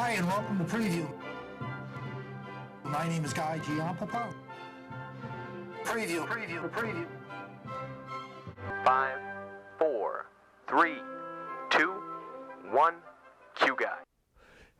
Hi, and welcome to Preview. My name is Guy Giampapa. Preview. 5, 4, 3, 2, 1, cue Guy.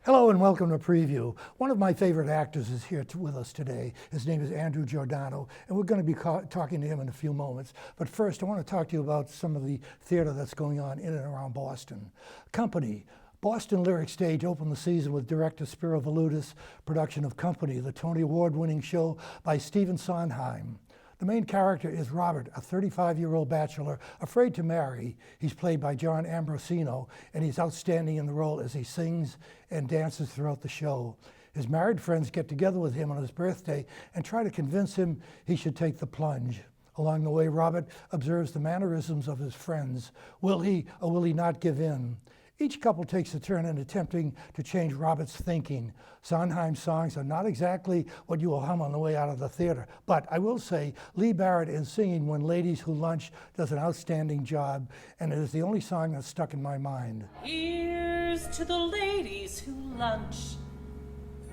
Hello and welcome to Preview. One of my favorite actors is here with us today. His name is Andrew Giordano, and we're going to be talking to him in a few moments. But first, I want to talk to you about some of the theater that's going on in and around Boston. Company. Boston Lyric Stage opened the season with director Spiro Valutis' production of Company, the Tony Award-winning show by Stephen Sondheim. The main character is Robert, a 35-year-old bachelor afraid to marry. He's played by John Ambrosino, and he's outstanding in the role as he sings and dances throughout the show. His married friends get together with him on his birthday and try to convince him he should take the plunge. Along the way, Robert observes the mannerisms of his friends. Will he or will he not give in? Each couple takes a turn in attempting to change Robert's thinking. Sondheim's songs are not exactly what you will hum on the way out of the theater, but I will say Lee Barrett in singing When Ladies Who Lunch does an outstanding job, and it is the only song that's stuck in my mind. Here's to the ladies who lunch,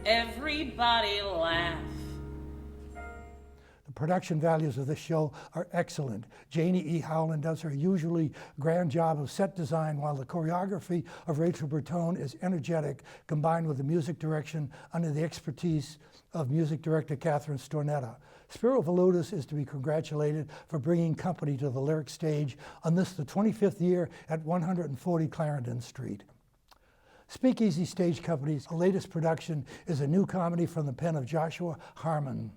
everybody laugh. The production values of this show are excellent. Janie E. Howland does her usually grand job of set design, while the choreography of Rachel Bertone is energetic, combined with the music direction under the expertise of music director Catherine Stornetta. Spiro Valutis is to be congratulated for bringing Company to the Lyric Stage on this, the 25th year at 140 Clarendon Street. Speakeasy Stage Company's latest production is a new comedy from the pen of Joshua Harmon.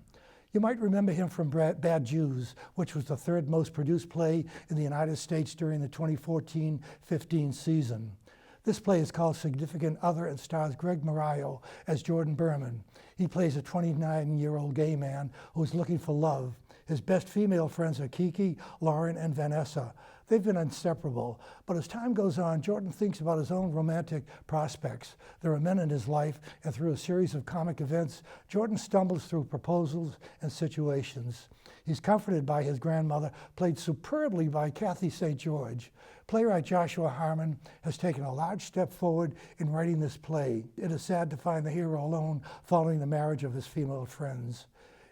You might remember him from Bad Jews, which was the third most produced play in the United States during the 2014-15 season. This play is called Significant Other and stars Greg Morayo as Jordan Berman. He plays a 29-year-old gay man who is looking for love. His best female friends are Kiki, Lauren, and Vanessa. They've been inseparable, but as time goes on, Jordan thinks about his own romantic prospects. There are men in his life, and through a series of comic events, Jordan stumbles through proposals and situations. He's comforted by his grandmother, played superbly by Kathy St. George. Playwright Joshua Harmon has taken a large step forward in writing this play. It is sad to find the hero alone following the marriage of his female friends.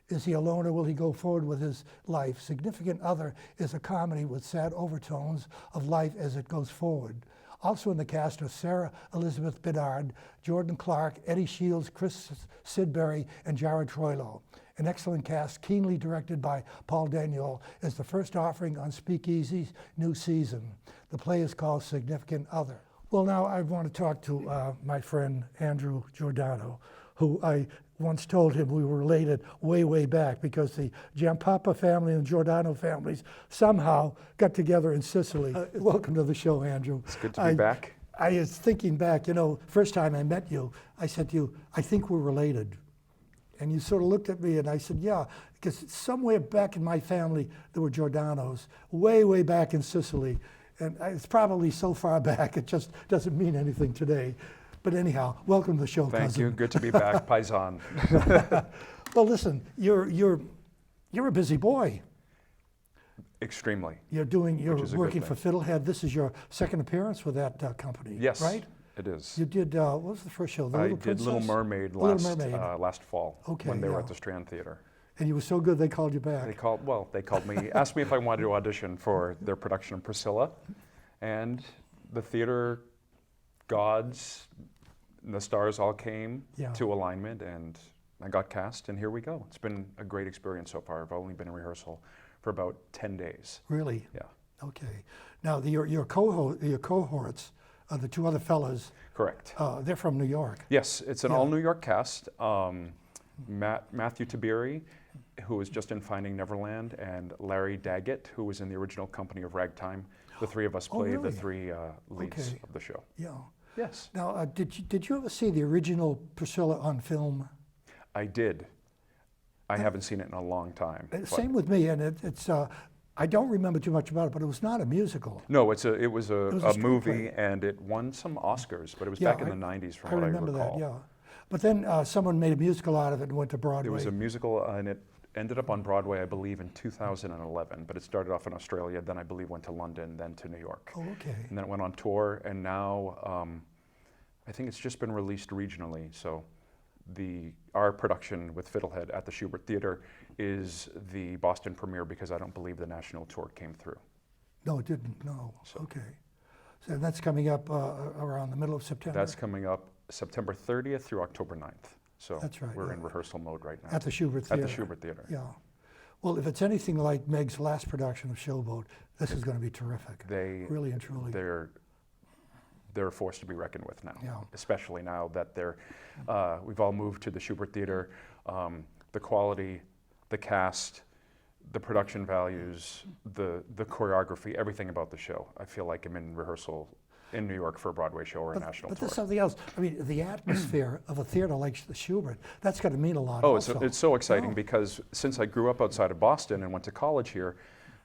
Is he alone or will he go forward with his life? Significant Other is a comedy with sad overtones of life as it goes forward. Also in the cast are Sarah Elizabeth Bedard, Jordan Clark, Eddie Shields, Chris Sidbury, and Jared Troilo. An excellent cast, keenly directed by Paul Daniel, is the first offering on Speakeasy's new season. The play is called Significant Other. Well, now I want to talk to my friend Andrew Giordano, who I once told him we were related way back because the Giampapa family and Giordano families somehow got together in Sicily. Welcome to the show, Andrew. It's good to be back. I was thinking back, first time I met you, I said to you, I think we're related. And you sort of looked at me and I said, yeah, because somewhere back in my family there were Giordanos, way back in Sicily. And it's probably so far back, it just doesn't mean anything today. But anyhow, welcome to the show, Thank cousin. you. Good to be back, Paisan. Well, listen, you're a busy boy. Extremely. You're working for Fiddlehead. This is your second appearance with that company. Yes, right? It is. You did. What was the first show? I did Little Mermaid last fall. Okay, when they were at the Strand Theater. And you were so good they called you back. They called me, asked me if I wanted to audition for their production of Priscilla, and the theater gods, the stars all came to alignment, and I got cast, and here we go. It's been a great experience so far. I've only been in rehearsal for about 10 days. Really? Yeah. Okay. Now, your cohorts, the two other fellas. Correct. They're from New York. Yes, it's an all New York cast. Matthew Tiberi, who was just in Finding Neverland, and Larry Daggett, who was in the original Company of Ragtime. The three of us play the three leads of the show. Yeah. Yes. Now, did you ever see the original Priscilla on film? I did. I haven't seen it in a long time. Same with me, and it's. I don't remember too much about it, but it was not a musical. No, it was a movie, and it won some Oscars, but it was back in the 90s from what I recall. I remember that, yeah. But then someone made a musical out of it and went to Broadway. It was a musical, and it ended up on Broadway, I believe, in 2011, but it started off in Australia, then I believe went to London, then to New York. Oh, okay. And then it went on tour, and now I think it's just been released regionally. So our production with Fiddlehead at the Schubert Theater is the Boston premiere because I don't believe the national tour came through. No, it didn't. No. Okay. So that's coming up around the middle of September? That's coming up September 30th through October 9th. So that's right, we're in rehearsal mode right now. At the Schubert Theater? At the Schubert Theater. Yeah. Well, if it's anything like Meg's last production of Showboat, this is going to be terrific. Really and truly. They're a force to be reckoned with now, yeah. Especially now that we've all moved to the Schubert Theater. The quality, the cast, the production values, the choreography, everything about the show. I feel like I'm in rehearsal in New York for a Broadway show or a national tour. But there's something else. I mean, the atmosphere of a theater like the Schubert, that's got to mean a lot also. It's so exciting because since I grew up outside of Boston and went to college here,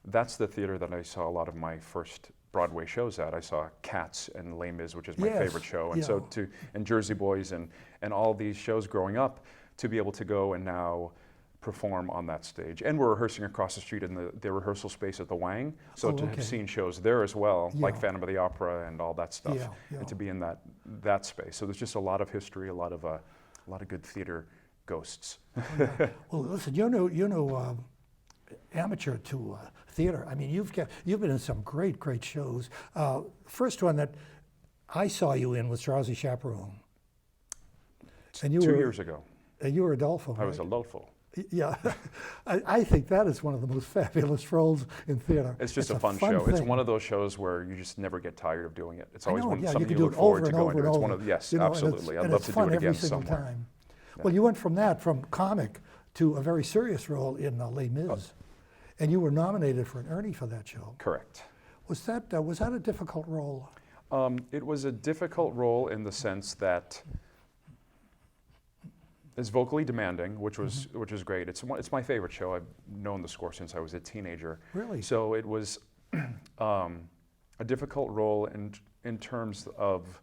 that's the theater that I saw a lot of my first Broadway shows at. I saw Cats and Les Mis, which is my favorite show, and and Jersey Boys and all these shows growing up, to be able to go and now perform on that stage. And we're rehearsing across the street in the rehearsal space at the Wang, so to have seen shows there as well, like Phantom of the Opera and all that stuff, and to be in that space. So there's just a lot of history, a lot of good theater ghosts. Well, listen, you know, amateur to theater. I mean, you've been in some great shows. First one that I saw you in was Drowsy Chaperone. And you 2 years ago. And you were Adolfo. I was Adolfo. Yeah, I think that is one of the most fabulous roles in theater. It's just a fun show. Thing. It's one of those shows where you just never get tired of doing it. It's always something you you look forward to going to. It's one of absolutely. I'd love to do it again somewhere. Time. Yeah. Well, you went from comic to a very serious role in Les Mis, and you were nominated for an Ernie for that show. Correct. Was that a difficult role? It was a difficult role in the sense that it's vocally demanding, which is great. It's my favorite show. I've known the score since I was a teenager. Really? So it was a difficult role in terms of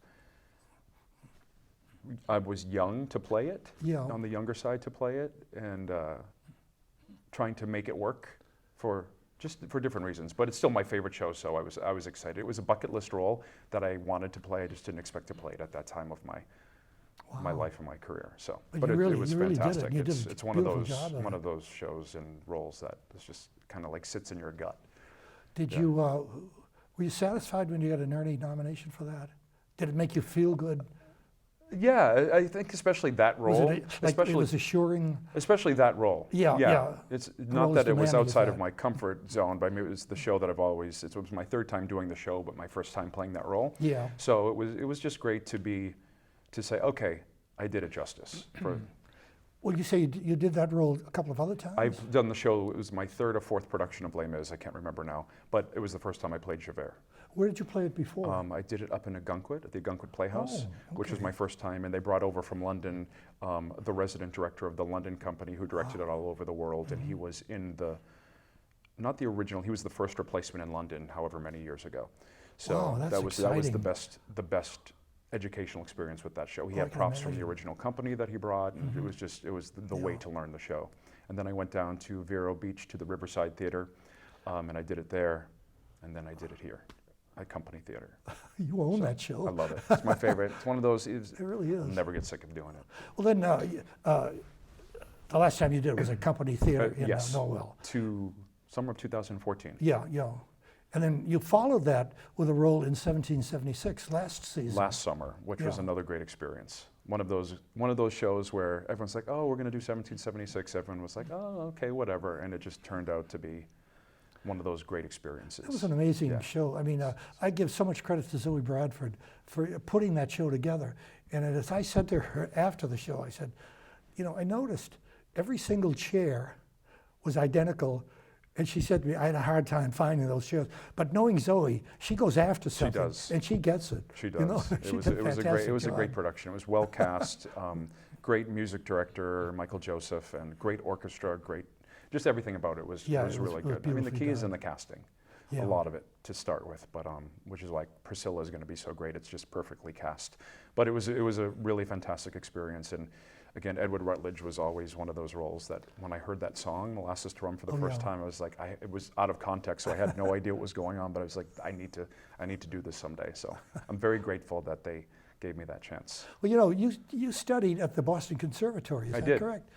I was young to play it, on the younger side to play it, and trying to make it work for different reasons. But it's still my favorite show, so I was excited. It was a bucket list role that I wanted to play. I just didn't expect to play it at that time of my life and my career. So, but it was fantastic. It's one of those shows and roles that is just kind of like sits in your gut. Did you were you satisfied when you got an Ernie nomination for that? Did it make you feel good? Yeah, I think especially that role. It was assuring. Especially that role. Yeah. It's not that it was outside of my comfort zone, but I mean, it was the show that I've always. It was my third time doing the show, but my first time playing that role. Yeah. So it was just great to say, okay, I did it justice. Well, you say you did that role a couple of other times? I've done the show. It was my third or fourth production of Les Mis. I can't remember now, but it was the first time I played Javert. Where did you play it before? I did it up in Agunquit, at the Agunquit Playhouse, which was my first time, and they brought over from London the resident director of the London company who directed it all over the world, and he was in not the original, he was the first replacement in London however many years ago. So that was the best educational experience with that show. He had props from the original company that he brought, and it was the way to learn the show. And then I went down to Vero Beach to the Riverside Theater, and I did it there, and then I did it here at Company Theater. You own that show. I love it. It's my favorite. It's one of those. It really is. I'll never get sick of doing it. Well, then the last time you did it was at Company Theater in Norwell. Summer of 2014. Yeah. And then you followed that with a role in 1776 last season. Last summer, which was another great experience. One of those shows where everyone's like, "Oh, we're going to do 1776." Everyone was like, "Oh, okay, whatever," and it just turned out to be one of those great experiences. It was an amazing show. I mean, I give so much credit to Zoe Bradford for putting that show together. And as I said to her after the show, I said, I noticed every single chair was identical. And she said to me, I had a hard time finding those chairs. But knowing Zoe, she goes after something. She does. And she gets it. She does. It was a great production. It was well cast, great music director, Michael Joseph, and great orchestra, just everything about it was really good. I mean, the key is in the casting, a lot of it to start with, but which is like Priscilla is going to be so great. It's just perfectly cast. But it was a really fantastic experience. And again, Edward Rutledge was always one of those roles that when I heard that song, Molasses to Rum, for the first time, I was like, it was out of context, so I had no idea what was going on. But I was like, I need to do this someday. So I'm very grateful that they gave me that chance. Well, you studied at the Boston Conservatory, is I that did. correct?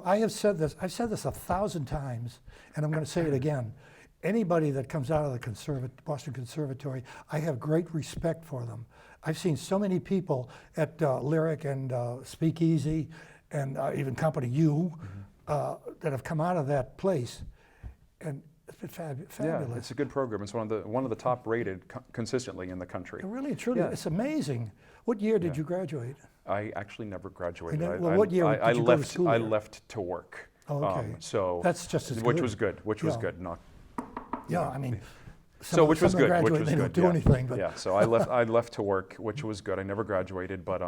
I've said this 1,000 times, and I'm going to say it again. Anybody that comes out of the Boston Conservatory, I have great respect for them. I've seen so many people at Lyric and Speakeasy and even Company U that have come out of that place, and it's been fabulous. Yeah, it's a good program. It's one of the top rated consistently in the country. Really, truly, Yeah. it's amazing. What year did you graduate? I actually never graduated. What year did you go to school I there? left to work. Oh, okay. So That's just as which good. was good. Which was Yeah. good. Not Yeah, I mean, which was good. Which was they good. don't do yeah. anything. But Yeah. So I left to work, which was good. I never graduated, but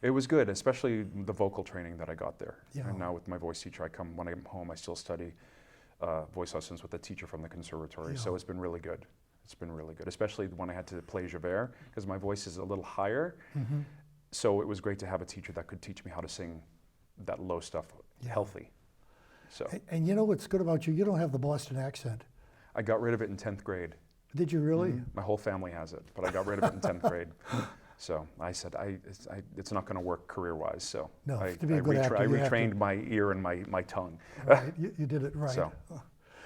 it was good, especially the vocal training that I got there. Yeah. And now with my voice teacher, when I come home, I still study voice lessons with a teacher from the conservatory. Yeah. So it's been really good. It's been really good, especially when I had to play Javert, because my voice is a little higher. Mhm. So it was great to have a teacher that could teach me how to sing that low stuff healthy. So And you know what's good about you? You don't have the Boston accent. I got rid of it in 10th grade. Did you really? My whole family has it, but I got rid of it in 10th grade. So I said, it's not going to work career-wise. So No, I, to be a good actor, I you have to- retrained my ear and my tongue. Right, you did it right. So.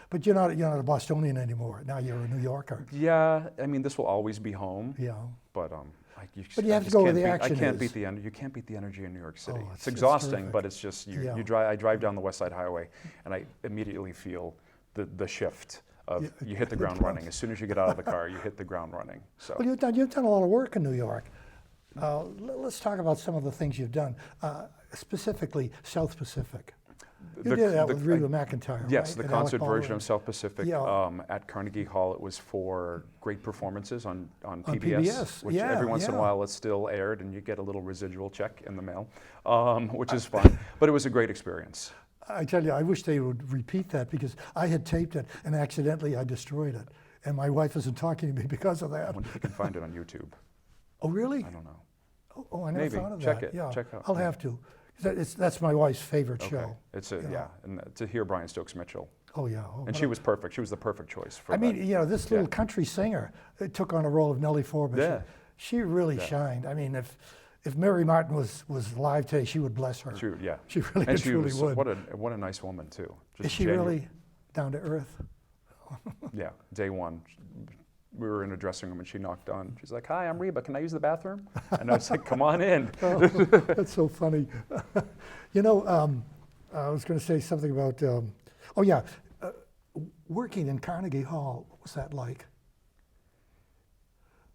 But you're not a Bostonian anymore. Now you're a New Yorker. Yeah, I mean, this will always be home. Yeah. But But you have to go where the I action can't is. beat the you can't beat the energy in New York City. Oh, it's it's exhausting, terrific. but it's just Yeah. I drive down the West Side Highway, and I immediately feel the shift of you hit the ground running. As soon as you get out of the car, you hit the ground running. So Well, you've done a lot of work in New York. Let's talk about some of the things you've done, specifically South Pacific. You did that with Reba McEntire, Yes, right? the And concert Alec version Baldwin. of South Pacific Yeah. at Carnegie Hall. It was for great performances on PBS, PBS, which yeah, every once in a yeah. while it's still aired, and you get a little residual check in the mail, which is fun. But it was a great experience. I tell you, I wish they would repeat that because I had taped it and accidentally I destroyed it. And my wife isn't talking to me because of I that. wonder if you can find it on YouTube. Oh, really? I don't know. Oh, I never Maybe. thought of Check that. it. Yeah. Check out. I'll Yeah. have to. That's my wife's favorite Okay. show. It's Yeah. and to hear Brian Stokes Mitchell, Oh, yeah. Oh, and what she a- was perfect. She was the perfect choice for I that. mean, this little country singer took on a role of Nellie Forbes. Yeah. She really shined. I mean, if Mary Martin was live today, she would bless her. Yeah. She really And she truly was would. what a nice woman too. Just Is she really down to earth? Yeah, day one. We were in a dressing room and she knocked on. She's like, "Hi, I'm Reba. Can I use the bathroom?" And I was like, "Come on in." Oh, that's so funny. I was going to say something about, working in Carnegie Hall. What was that like?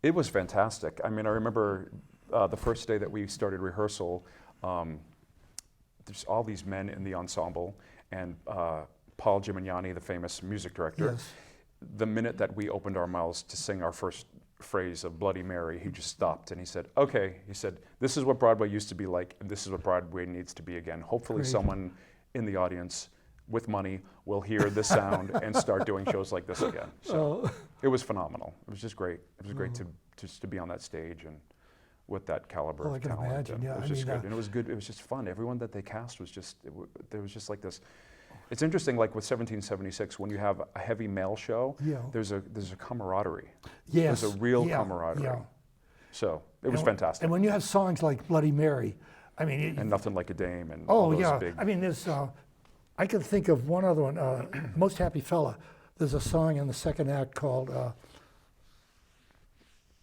It was fantastic. I mean, I remember the first day that we started rehearsal. There's all these men in the ensemble, and Paul Gimignani, the famous music director. Yes. The minute that we opened our mouths to sing our first phrase of Bloody Mary, he just stopped and he said, "Okay," he said, "this is what Broadway used to be like, and this is what Broadway needs to be again. Hopefully Great. someone in the audience with money will hear this sound and start doing shows like this again." So it was phenomenal. It was just great. It was great to be on that stage and with that caliber Oh, I of can talent. imagine, And yeah. It was I just mean, good. And it was good. It was just fun. Everyone that they cast was just, there was just like this. It's interesting, like with 1776, when you have a heavy male show, Yeah. there's a camaraderie. Yes. There's a real yeah, camaraderie. yeah. So it was And fantastic. And when you have songs like Bloody Mary, I mean, And Nothing Like a Dame and all oh those yeah. big. I mean, there's. I can think of one other one. Most Happy Fella. There's a song in the second act called.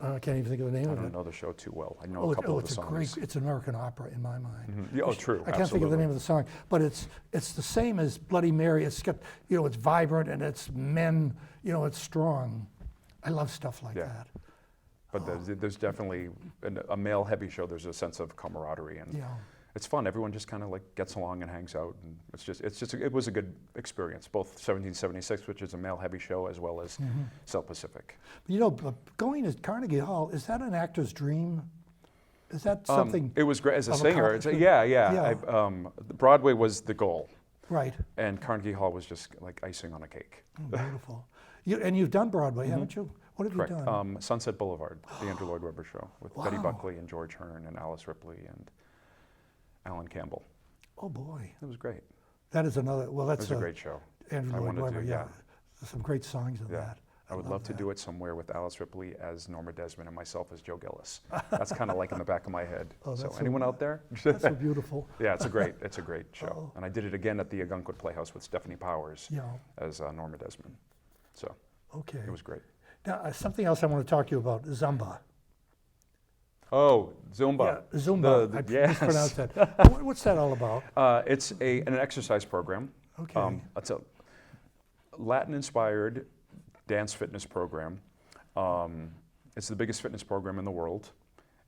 I can't even think of the name I of don't it. know the show too well. I know a couple of the it's songs. it's an American opera in my mind. Yeah, oh, true. I can't think of the name of the song, but it's the same as Bloody Mary. It's got, it's vibrant and it's men, it's strong. I love stuff like Yeah. that. But there's definitely a male heavy show. There's a sense of camaraderie, and Yeah. it's fun. Everyone just kind of like gets along and hangs out, and it was a good experience. Both 1776, which is a male heavy show, as well as South Pacific. But going to Carnegie Hall, is that an actor's dream? Is that something? It was great as a of singer. accomplishment? Yeah. Broadway was the goal, Right. and Carnegie Hall was just like icing on a cake. Oh, beautiful. And you've done Broadway, haven't you? What have Correct. you done? Sunset Boulevard, the Andrew Lloyd Webber show with Betty Wow. Buckley and George Hearn and Alice Ripley and Alan Campbell. Oh boy, It was great. that is another. Well, It that's was a great show. Andrew I Lloyd wanted to, Webber. yeah. There's some great songs in Yeah. that. I would love to do it somewhere with Alice Ripley as Norma Desmond and myself as Joe Gillis. That's kind of like in the back of my head. Oh, So that's anyone out there? That's so beautiful. Yeah, it's a great show. Oh. And I did it again at the Agunquit Playhouse with Stephanie Powers Yeah. as Norma Desmond. So Okay. it was great. Now, something else I want to talk to you about, Zumba. Oh, Zumba. Yeah, Zumba. I yes. mispronounced that. What's that all about? It's an exercise program. Okay. It's a Latin-inspired dance fitness program. It's the biggest fitness program in the world,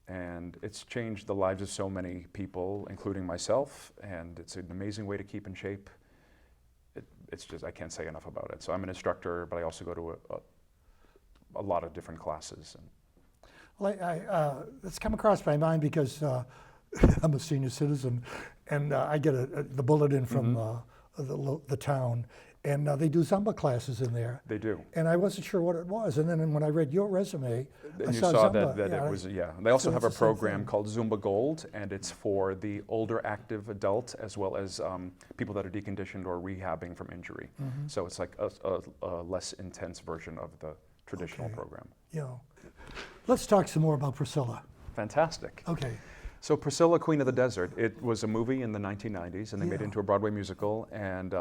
and it's changed the lives of so many people, including myself, and it's an amazing way to keep in shape. It's just, I can't say enough about it. So I'm an instructor, but I also go to a lot of different classes. Well, it's come across my mind because I'm a senior citizen, and I get the bulletin from the town, and they do Zumba classes in there. They do. And I wasn't sure what it was, and then when I read your resume, And I you saw saw Zumba. that it was, yeah. They also So have a it's the same program thing. called Zumba Gold, and it's for the older active adult as well as people that are deconditioned or rehabbing from injury. So it's like a less intense version of the traditional Okay. program. Yeah. Let's talk some more about Priscilla. Fantastic. Okay. So Priscilla, Queen of the Desert, it was a movie in the 1990s, and they made it Yeah. into a Broadway musical, and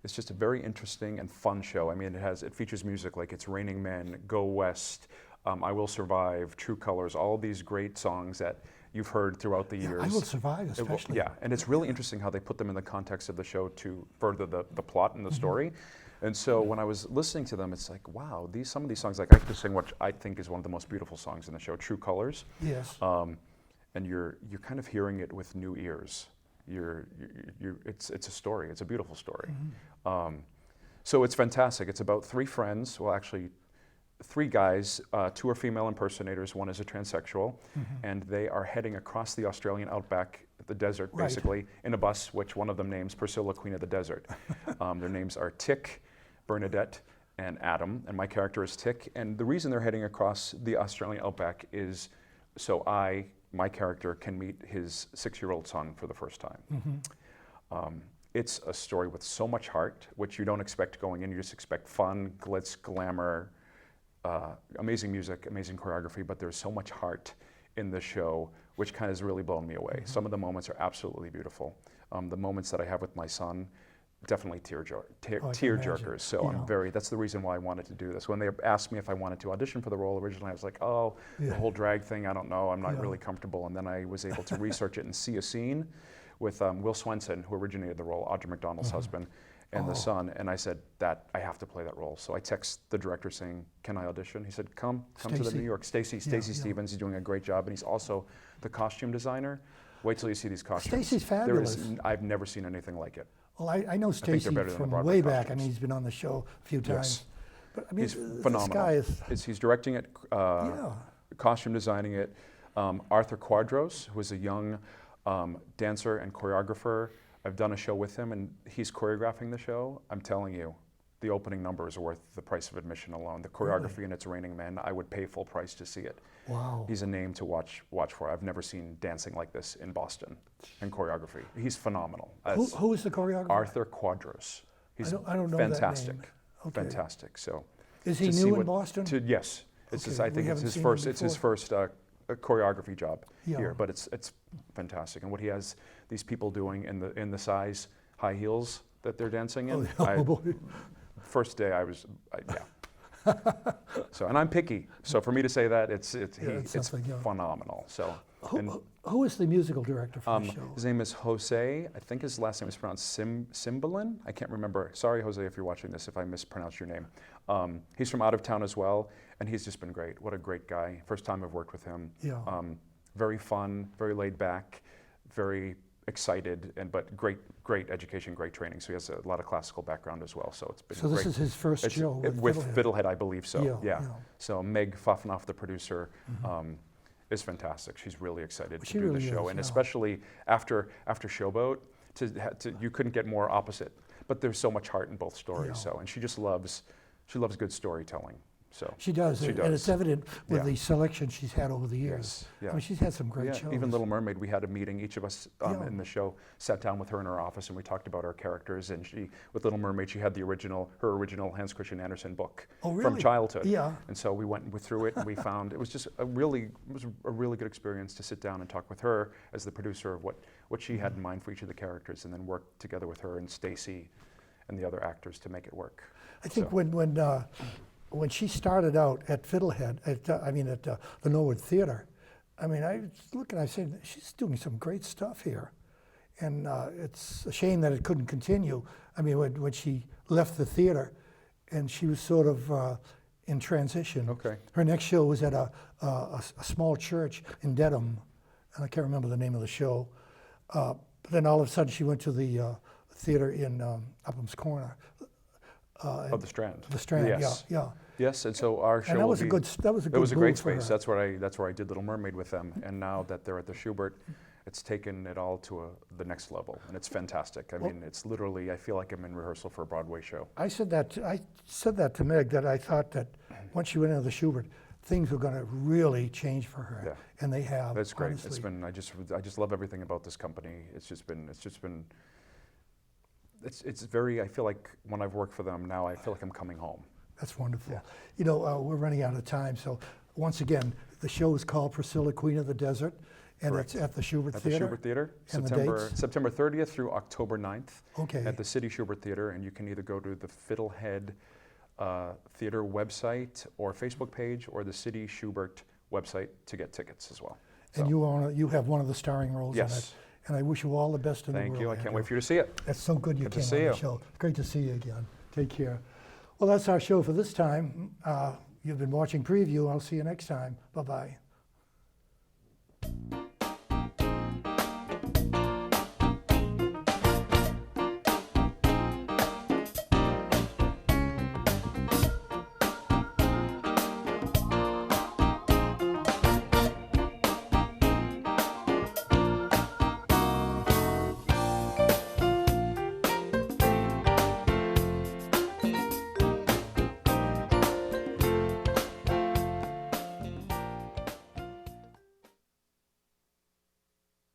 it's just a very interesting and fun show. I mean, it features music like It's Raining Men, Go West, I Will Survive, True Colors, all of these great songs that you've heard throughout the years. I Will Survive, especially. Yeah, and it's really interesting how they put them in the context of the show to further the plot and the story. And so when I was listening to them, it's like, wow, some of these songs, like I could sing what I think is one of the most beautiful songs in the show, True Colors. Yes. And you're kind of hearing it with new ears. It's a story. It's a beautiful story. So it's fantastic. It's about three friends. Well, actually, three guys. Two are female impersonators. One is a transsexual, and they are heading across the Australian outback, the desert, Right. basically, in a bus, which one of them names Priscilla, Queen of the Desert. Their names are Tick, Bernadette, and Adam, and my character is Tick. And the reason they're heading across the Australian outback is so my character can meet his 6-year-old son for the first time. It's a story with so much heart, which you don't expect going in. You just expect fun, glitz, glamour, amazing music, amazing choreography, but there's so much heart in the show, which kind of has really blown me away. Some of the moments are absolutely beautiful. The moments that I have with my son, definitely tear jerkers. So Yeah. that's the reason why I wanted to do this. When they asked me if I wanted to audition for the role originally, I was like, oh, Yeah. the whole drag thing, I don't know, I'm not Yeah. really comfortable. And then I was able to research it and see a scene with Will Swenson, who originated the role, Audra McDonald's husband, and the son, and I said that I have to play that role. So I text the director saying, can I audition? He said, come to the Stacey. New York. Stacy Yeah. Stevens, he's doing a great job, and he's also the costume designer. Wait till you see these costumes. Stacey's fabulous. I've never seen anything like it. Well, I know think they're Stacy better than the from Broadway way back. I costumes. mean, he's been on the show a few times. Yes. But I mean, He's this phenomenal. guy is. He's directing it, Yeah. costume designing it. Arthur Quadros, who is a young dancer and choreographer. I've done a show with him, and he's choreographing the show. I'm telling you, the opening numbers are worth the price of admission alone. The choreography in It's Raining Men, I would pay full price to see it. Wow. He's a name to watch for. I've never seen dancing like this in Boston and choreography. He's phenomenal. Who is the choreographer? Arthur Quadros. He's I don't know that fantastic. name. Okay. Fantastic. So Is he to see new in Boston? Yes. It's Okay, I we think it's haven't his seen him first. It's his before. first choreography job Yeah. here, but it's fantastic. And what he has these people doing in the size high heels that they're dancing in. Oh, boy. First day yeah. So, and I'm picky. So for me to say that, it's something, yeah. phenomenal. So, and, Who is the musical director for the show? his name is Jose. I think his last name is pronounced Cimbalin. I can't remember. Sorry, Jose, if you're watching this, if I mispronounced your name. He's from out of town as well, and he's just been great. What a great guy. First time I've worked with him. Yeah. Very fun, very laid back, very excited, but great education, great training. So he has a lot of classical background as well. So it's been So great. this is his first show with Fiddlehead, I believe so. Yeah, Yeah. yeah. So Meg Pfaffenoff, the producer, is fantastic. She's really excited She to do really the show, is, and yeah. especially after Showboat, you couldn't get more opposite. But there's so much heart in both stories. Yeah. So, and she loves good storytelling. So She does, She and does. it's evident with Yeah. the selection she's had over the years. Yes, yeah. I mean, she's had some great Yeah, shows. even Little Mermaid, we had a meeting. Each of us Yeah. in the show sat down with her in her office, and we talked about our characters. And she, with Little Mermaid, she had her original Hans Christian Andersen book Oh, from really? childhood. Yeah. And so we went through it, and we found it was a really good experience to sit down and talk with her as the producer of what she had in mind for each of the characters, and then work together with her and Stacy and the other actors to make it work. I think So- when she started out at Fiddlehead, at the Norwood Theater, I mean, I was looking, I said, she's doing some great stuff here. And it's a shame that it couldn't continue. I mean, when she left the theater, and she was sort of in transition. Okay. Her next show was at a small church in Dedham, and I can't remember the name of the show. But then all of a sudden she went to the theater in Upham's Corner. Of the Strand. The Strand, Yes. yeah. Yes, and so our show And that will was be, a good. That was a good. It was a great move for space. her. That's where I did Little Mermaid with them. And now that they're at the Schubert, it's taken it all to the next level, and it's fantastic. I mean, it's literally, I feel like I'm in rehearsal for a Broadway show. I said that to Meg, that I thought that once she went into the Schubert, things were going to really change for her, Yeah. and they have. That's great. Honestly. It's been, I just love everything about this company. It's very, I feel like when I've worked for them now, I feel like I'm coming home. That's wonderful. You know, we're running out of time, so once again, the show is called Priscilla, Queen of the Desert, and Correct. it's at the Schubert At the Theater. Schubert Theater, And the dates? September 30th through October 9th. Okay. At the City Schubert Theater, and you can either go to the Fiddlehead Theater website or Facebook page, or the City Schubert website to get tickets as well. And So, you have one of the starring roles in it. Yes. And I wish you all the best in the world. Thank you. I can't Andrew. wait for you to see it. That's so good you Good to came see on the you. show. Great to see you again. Take care. Well, that's our show for this time. You've been watching Preview. I'll see you next time. Bye-bye.